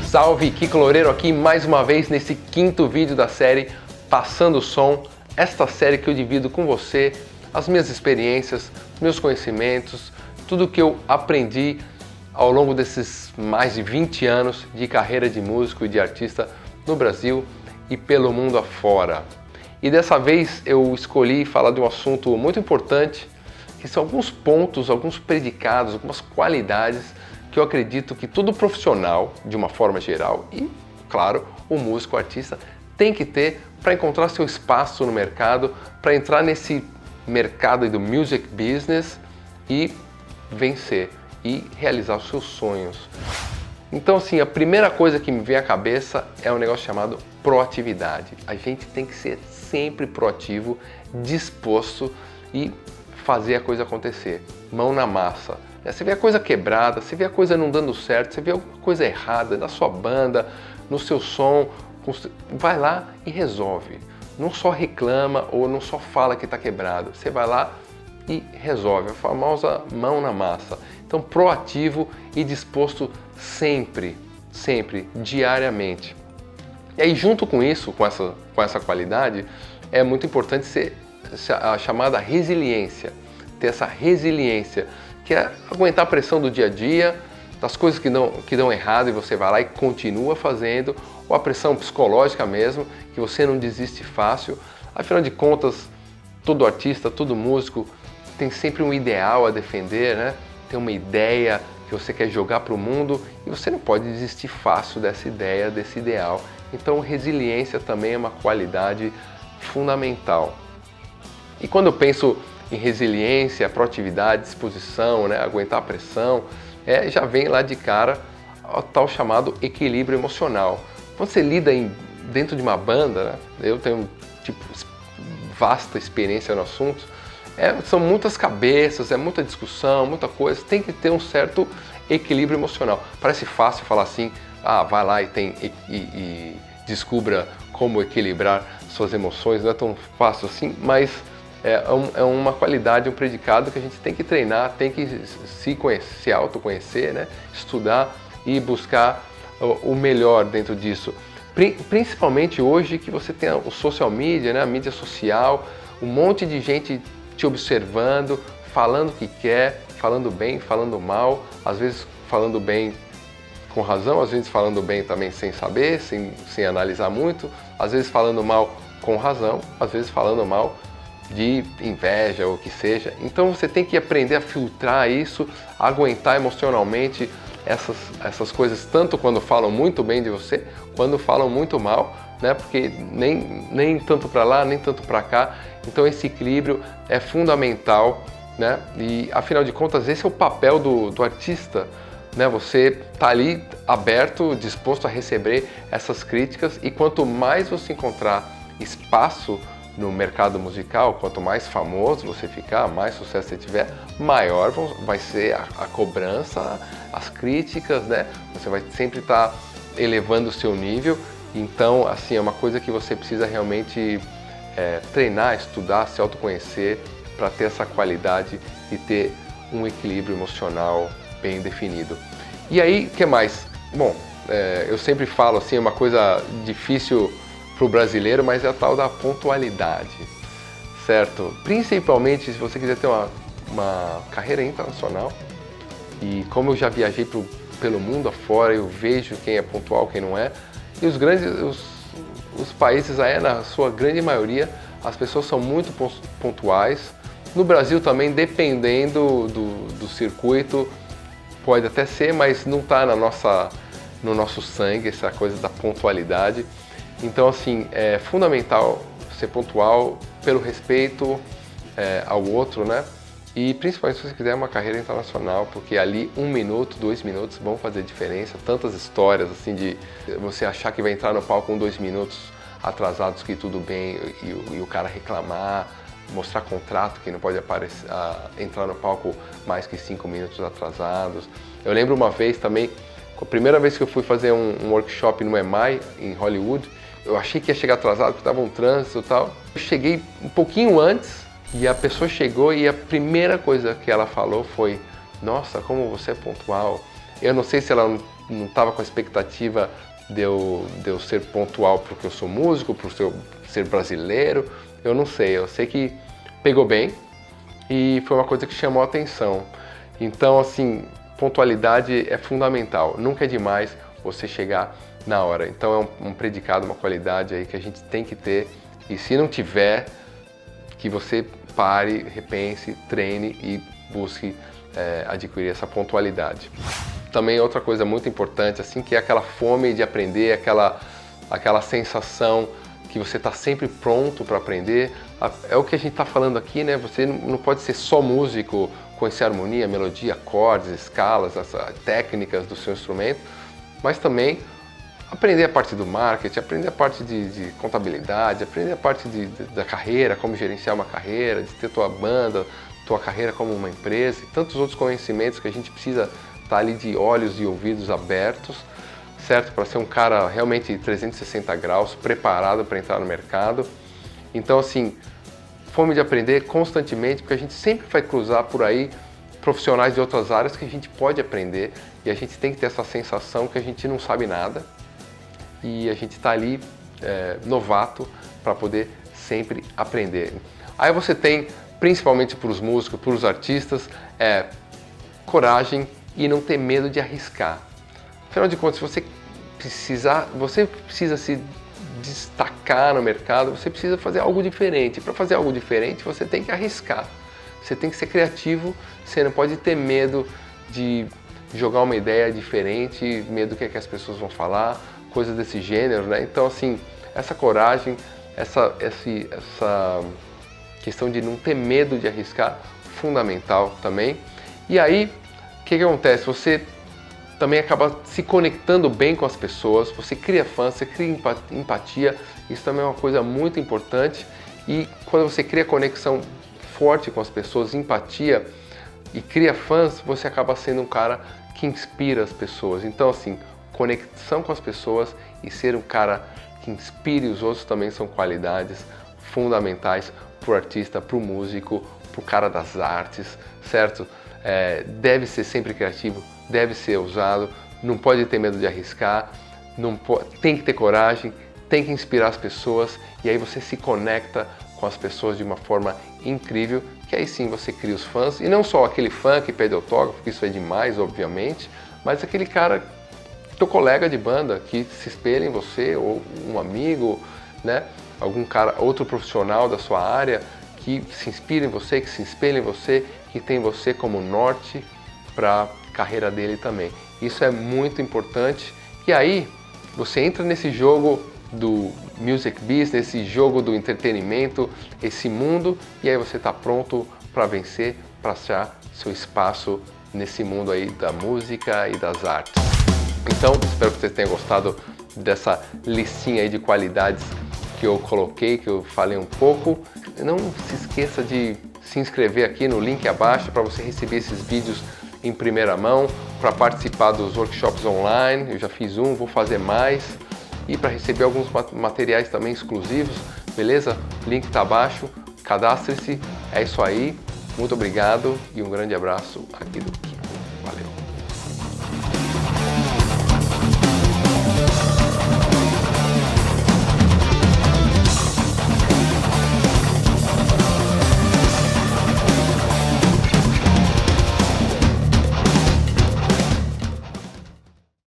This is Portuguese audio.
Salve, Kiko Loureiro aqui mais uma vez nesse quinto vídeo da série Passando o Som. Esta série que eu divido com você as minhas experiências, meus conhecimentos, tudo que eu aprendi ao longo desses mais de 20 anos de carreira de músico e de artista no Brasil e pelo mundo afora. E dessa vez eu escolhi falar de um assunto muito importante, que são alguns pontos, alguns predicados, algumas qualidades que eu acredito que todo profissional, de uma forma geral, e, claro, o músico, o artista, tem que ter para encontrar seu espaço no mercado, para entrar nesse mercado do music business e vencer e realizar os seus sonhos. Então, assim, a primeira coisa que me vem à cabeça é um negócio chamado proatividade. A gente tem que ser sempre proativo, disposto e fazer a coisa acontecer, mão na massa. Você vê a coisa quebrada, você vê a coisa não dando certo, você vê alguma coisa errada na sua banda, no seu som, vai lá e resolve. Não só reclama ou não só fala que está quebrado, você vai lá e resolve, a famosa mão na massa. Então, proativo e disposto sempre, diariamente. E aí, junto com isso, com essa qualidade, é muito importante ser a chamada resiliência, ter essa resiliência, que é aguentar a pressão do dia a dia, das coisas que dão errado e você vai lá e continua fazendo, ou a pressão psicológica mesmo, que você não desiste fácil. Afinal de contas, todo artista, todo músico tem sempre um ideal a defender, né? Tem uma ideia que você quer jogar para o mundo e você não pode desistir fácil dessa ideia, desse ideal. Então, resiliência também é uma qualidade fundamental. E quando eu penso em resiliência, proatividade, disposição, né, aguentar a pressão, já vem lá de cara o tal chamado equilíbrio emocional. Quando você lida dentro de uma banda, né, eu tenho vasta experiência no assunto, são muitas cabeças, é muita discussão, muita coisa, tem que ter um certo equilíbrio emocional. Parece fácil falar assim, vai lá e descubra como equilibrar suas emoções, não é tão fácil assim, mas é uma qualidade, um predicado que a gente tem que treinar, tem que se conhecer, se autoconhecer, né? Estudar e buscar o melhor dentro disso. Principalmente hoje que você tem o social media, né? A mídia social, um monte de gente te observando, falando o que quer, falando bem, falando mal, às vezes falando bem com razão, às vezes falando bem também sem saber, sem analisar muito, às vezes falando mal com razão, às vezes falando mal de inveja ou o que seja. Então você tem que aprender a filtrar isso, a aguentar emocionalmente essas coisas, tanto quando falam muito bem de você, quando falam muito mal, né? Porque nem tanto para lá, nem tanto para cá. Então esse equilíbrio é fundamental, né? E afinal de contas esse é o papel do artista, né? Você tá ali aberto, disposto a receber essas críticas, e quanto mais você encontrar espaço no mercado musical, quanto mais famoso você ficar, mais sucesso você tiver, maior vai ser a cobrança, as críticas, né? Você vai sempre estar elevando o seu nível. Então, assim, é uma coisa que você precisa realmente treinar, estudar, se autoconhecer para ter essa qualidade e ter um equilíbrio emocional bem definido. E aí, o que mais? Bom, eu sempre falo assim, é uma coisa difícil para o brasileiro, mas é a tal da pontualidade, certo? Principalmente se você quiser ter uma carreira internacional, e como eu já viajei pelo mundo afora, eu vejo quem é pontual, quem não é, e os países aí, na sua grande maioria, as pessoas são muito pontuais. No Brasil também, dependendo do circuito, pode até ser, mas não está no nosso sangue essa coisa da pontualidade. Então, assim, é fundamental ser pontual pelo respeito ao outro, né? E principalmente se você quiser uma carreira internacional, porque ali 1 minuto, 2 minutos vão fazer diferença. Tantas histórias, assim, de você achar que vai entrar no palco com 2 minutos atrasados, que tudo bem, e o cara reclamar, mostrar contrato que não pode entrar no palco mais que 5 minutos atrasados. Eu lembro uma vez também, a primeira vez que eu fui fazer um workshop no EMI, em Hollywood, eu achei que ia chegar atrasado, porque estava um trânsito e tal. Eu cheguei um pouquinho antes e a pessoa chegou e a primeira coisa que ela falou foi: nossa, como você é pontual. Eu não sei se ela não estava com a expectativa de eu ser pontual porque eu sou músico, por ser brasileiro, eu não sei, eu sei que pegou bem e foi uma coisa que chamou a atenção. Então, assim, pontualidade é fundamental, nunca é demais você chegar na hora. Então é um predicado, uma qualidade aí que a gente tem que ter, e se não tiver, que você pare, repense, treine e busque adquirir essa pontualidade. Também outra coisa muito importante, assim, que é aquela fome de aprender, aquela sensação que você está sempre pronto para aprender. É o que a gente está falando aqui, né? Você não pode ser só músico, conhecer harmonia, melodia, acordes, escalas, as técnicas do seu instrumento, mas também aprender a parte do marketing, aprender a parte de contabilidade, aprender a parte da carreira, como gerenciar uma carreira, de ter tua banda, tua carreira como uma empresa e tantos outros conhecimentos que a gente precisa estar ali de olhos e ouvidos abertos, certo? Para ser um cara realmente 360 graus, preparado para entrar no mercado. Então, assim, fome de aprender constantemente, porque a gente sempre vai cruzar por aí profissionais de outras áreas que a gente pode aprender e a gente tem que ter essa sensação que a gente não sabe nada e a gente está ali novato para poder sempre aprender. Aí você tem, principalmente para os músicos, para os artistas, coragem e não ter medo de arriscar. Afinal de contas, você precisa se destacar no mercado, você precisa fazer algo diferente. Para fazer algo diferente, você tem que arriscar. Você tem que ser criativo, você não pode ter medo de jogar uma ideia diferente, medo do que as pessoas vão falar, coisas desse gênero, né? Então, assim, essa coragem, essa questão de não ter medo de arriscar, fundamental também. E aí, o que acontece? Você também acaba se conectando bem com as pessoas, você cria fãs, você cria empatia, isso também é uma coisa muito importante. E quando você cria conexão forte com as pessoas, empatia e cria fãs, você acaba sendo um cara que inspira as pessoas. Então, assim, conexão com as pessoas e ser um cara que inspire os outros também são qualidades fundamentais para o artista, para o músico, para o cara das artes, certo? Deve ser sempre criativo, deve ser ousado, não pode ter medo de arriscar, tem que ter coragem, tem que inspirar as pessoas e aí você se conecta com as pessoas de uma forma incrível, que aí sim você cria os fãs, e não só aquele fã que pede autógrafo, porque isso é demais, obviamente, mas aquele cara, teu colega de banda, que se espelha em você, ou um amigo, né? Algum cara, outro profissional da sua área, que se inspira em você, que se espelha em você, que tem você como norte para a carreira dele também. Isso é muito importante, e aí você entra nesse jogo do music business, esse jogo do entretenimento, esse mundo, e aí você está pronto para vencer, para achar seu espaço nesse mundo aí da música e das artes. Então, espero que você tenha gostado dessa listinha aí de qualidades que eu coloquei, que eu falei um pouco. Não se esqueça de se inscrever aqui no link abaixo para você receber esses vídeos em primeira mão, para participar dos workshops online. Eu já fiz um, vou fazer mais. E para receber alguns materiais também exclusivos, beleza? O link está abaixo, cadastre-se, é isso aí, muito obrigado e um grande abraço aqui do Kiko. Valeu!